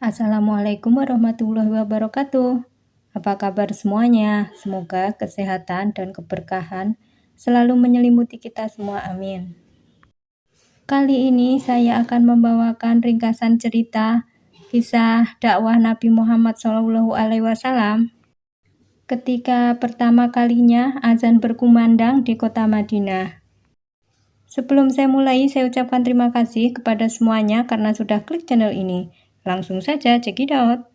Assalamualaikum warahmatullahi wabarakatuh. Apa kabar semuanya? Semoga kesehatan dan keberkahan selalu menyelimuti kita semua, amin. Kali ini saya akan membawakan ringkasan cerita kisah dakwah Nabi Muhammad SAW ketika pertama kalinya azan berkumandang di kota Madinah. Sebelum saya mulai, saya ucapkan terima kasih kepada semuanya karena sudah klik channel ini. Langsung saja check it out.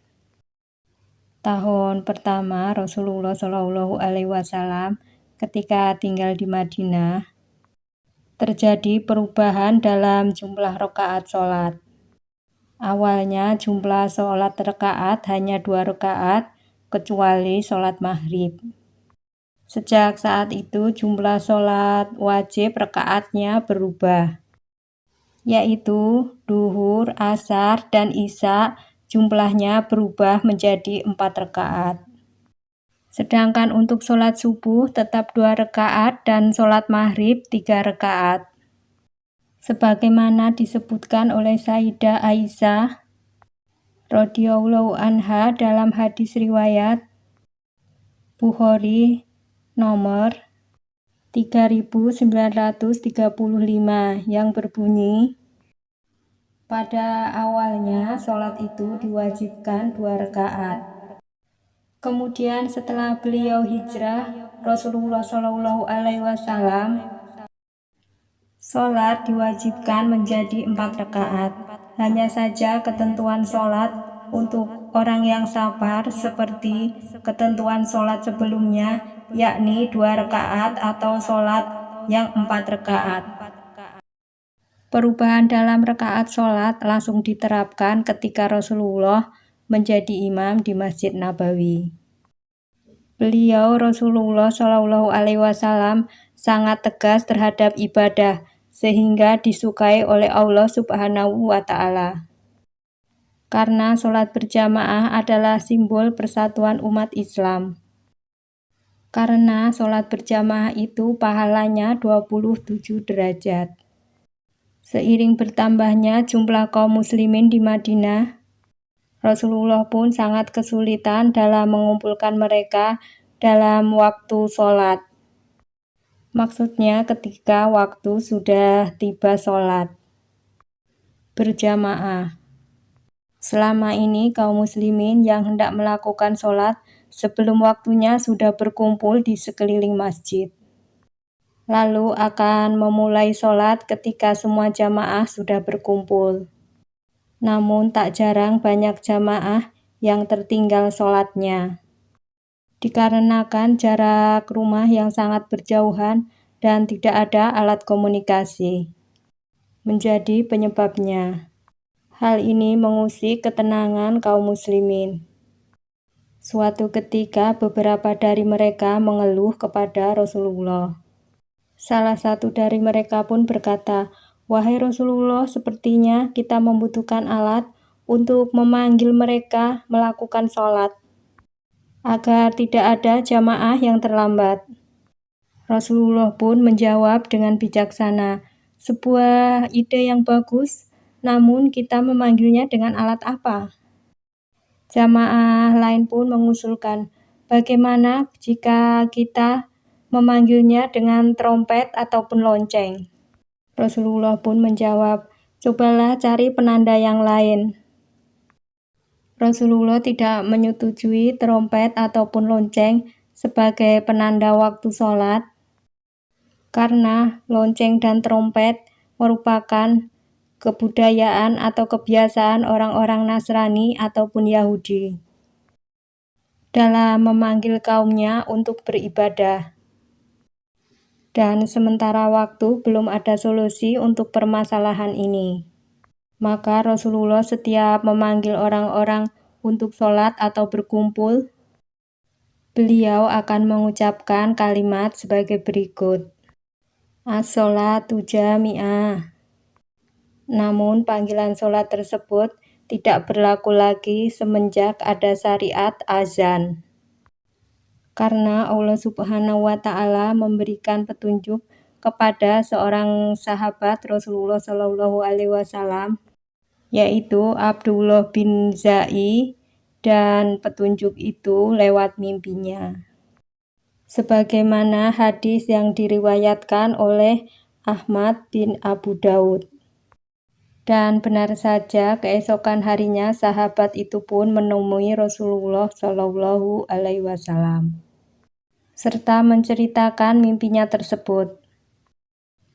Tahun pertama Rasulullah SAW ketika tinggal di Madinah, terjadi perubahan dalam jumlah rakaat sholat. Awalnya jumlah sholat rakaat hanya 2 rakaat, kecuali sholat maghrib. Sejak saat itu jumlah sholat wajib rakaatnya berubah, yaitu duhur, asar, dan isya jumlahnya berubah menjadi 4 rakaat. Sedangkan untuk sholat subuh tetap 2 rakaat dan sholat maghrib 3 rakaat. Sebagaimana disebutkan oleh Sayyidah Aisyah radhiyallahu anha dalam hadis riwayat Bukhari nomor 3935 yang berbunyi, pada awalnya sholat itu diwajibkan 2 rakaat. Kemudian setelah beliau hijrah, Rasulullah SAW sholat diwajibkan menjadi 4 rakaat. Hanya saja ketentuan sholat untuk orang yang sabar seperti ketentuan sholat sebelumnya, yakni 2 rakaat atau sholat yang 4 rakaat. Perubahan dalam rakaat sholat langsung diterapkan ketika Rasulullah menjadi imam di Masjid Nabawi. Beliau Rasulullah SAW sangat tegas terhadap ibadah sehingga disukai oleh Allah Subhanahu wa Ta'ala. Karena sholat berjamaah adalah simbol persatuan umat Islam. Karena sholat berjamaah itu pahalanya 27 derajat. Seiring bertambahnya jumlah kaum muslimin di Madinah, Rasulullah pun sangat kesulitan dalam mengumpulkan mereka dalam waktu sholat. Maksudnya ketika waktu sudah tiba sholat berjamaah. Selama ini kaum muslimin yang hendak melakukan sholat sebelum waktunya sudah berkumpul di sekeliling masjid. Lalu akan memulai sholat ketika semua jamaah sudah berkumpul. Namun tak jarang banyak jamaah yang tertinggal sholatnya. Dikarenakan jarak rumah yang sangat berjauhan dan tidak ada alat komunikasi. Menjadi penyebabnya. Hal ini mengusik ketenangan kaum muslimin. Suatu ketika beberapa dari mereka mengeluh kepada Rasulullah. Salah satu dari mereka pun berkata, "Wahai Rasulullah, sepertinya kita membutuhkan alat untuk memanggil mereka melakukan sholat, agar tidak ada jamaah yang terlambat." Rasulullah pun menjawab dengan bijaksana, "Sebuah ide yang bagus, namun kita memanggilnya dengan alat apa?" Jamaah lain pun mengusulkan, "Bagaimana jika kita memanggilnya dengan trompet ataupun lonceng?" Rasulullah pun menjawab, "Cobalah cari penanda yang lain." Rasulullah tidak menyetujui trompet ataupun lonceng sebagai penanda waktu sholat, karena lonceng dan trompet merupakan kebudayaan atau kebiasaan orang-orang Nasrani ataupun Yahudi dalam memanggil kaumnya untuk beribadah. Dan sementara waktu belum ada solusi untuk permasalahan ini. Maka Rasulullah setiap memanggil orang-orang untuk sholat atau berkumpul, beliau akan mengucapkan kalimat sebagai berikut. As-sholatu jami'ah. Namun panggilan sholat tersebut tidak berlaku lagi semenjak ada syariat azan. Karena Allah Subhanahu wa Ta'ala memberikan petunjuk kepada seorang sahabat Rasulullah SAW yaitu Abdullah bin Zai, dan petunjuk itu lewat mimpinya. Sebagaimana hadis yang diriwayatkan oleh Ahmad bin Abu Daud. Dan benar saja keesokan harinya sahabat itu pun menemui Rasulullah Shallallahu Alaihi Wasallam serta menceritakan mimpinya tersebut.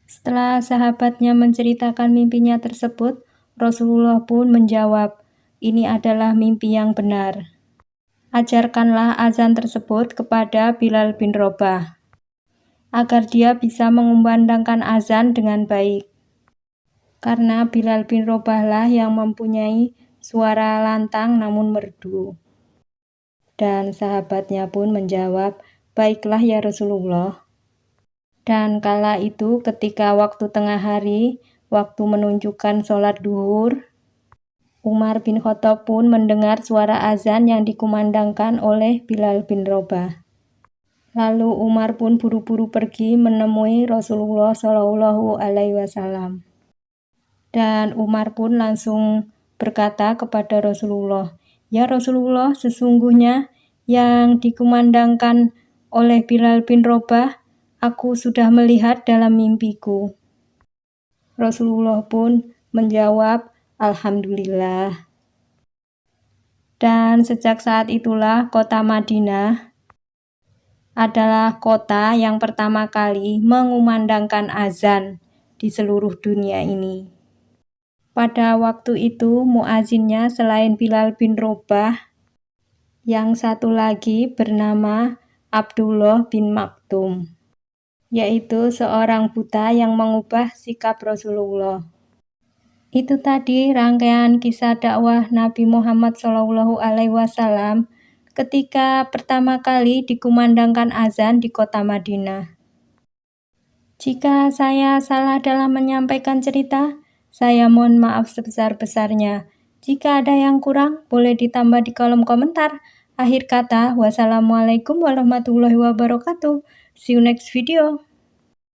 Setelah sahabatnya menceritakan mimpinya tersebut, Rasulullah pun menjawab, "Ini adalah mimpi yang benar. Ajarkanlah azan tersebut kepada Bilal bin Rabah, agar dia bisa mengumandangkan azan dengan baik. Karena Bilal bin Rabah lah yang mempunyai suara lantang namun merdu." Dan sahabatnya pun menjawab, "Baiklah ya Rasulullah." Dan kala itu ketika waktu tengah hari, waktu menunjukkan sholat duhur, Umar bin Khattab pun mendengar suara azan yang dikumandangkan oleh Bilal bin Rabah. Lalu Umar pun buru-buru pergi menemui Rasulullah Shallallahu Alaihi Wasallam. Dan Umar pun langsung berkata kepada Rasulullah, "Ya Rasulullah, sesungguhnya yang dikumandangkan oleh Bilal bin Rabah, aku sudah melihat dalam mimpiku." Rasulullah pun menjawab, "Alhamdulillah." Dan sejak saat itulah kota Madinah adalah kota yang pertama kali mengumandangkan azan di seluruh dunia ini. Pada waktu itu muazinnya selain Bilal bin Rabah, yang satu lagi bernama Abdullah bin Maktum, yaitu seorang buta yang mengubah sikap Rasulullah. Itu tadi rangkaian kisah dakwah Nabi Muhammad SAW ketika pertama kali dikumandangkan azan di kota Madinah. Jika saya salah dalam menyampaikan cerita, saya mohon maaf sebesar-besarnya. Jika ada yang kurang, boleh ditambah di kolom komentar. Akhir kata, wassalamualaikum warahmatullahi wabarakatuh. See you next video.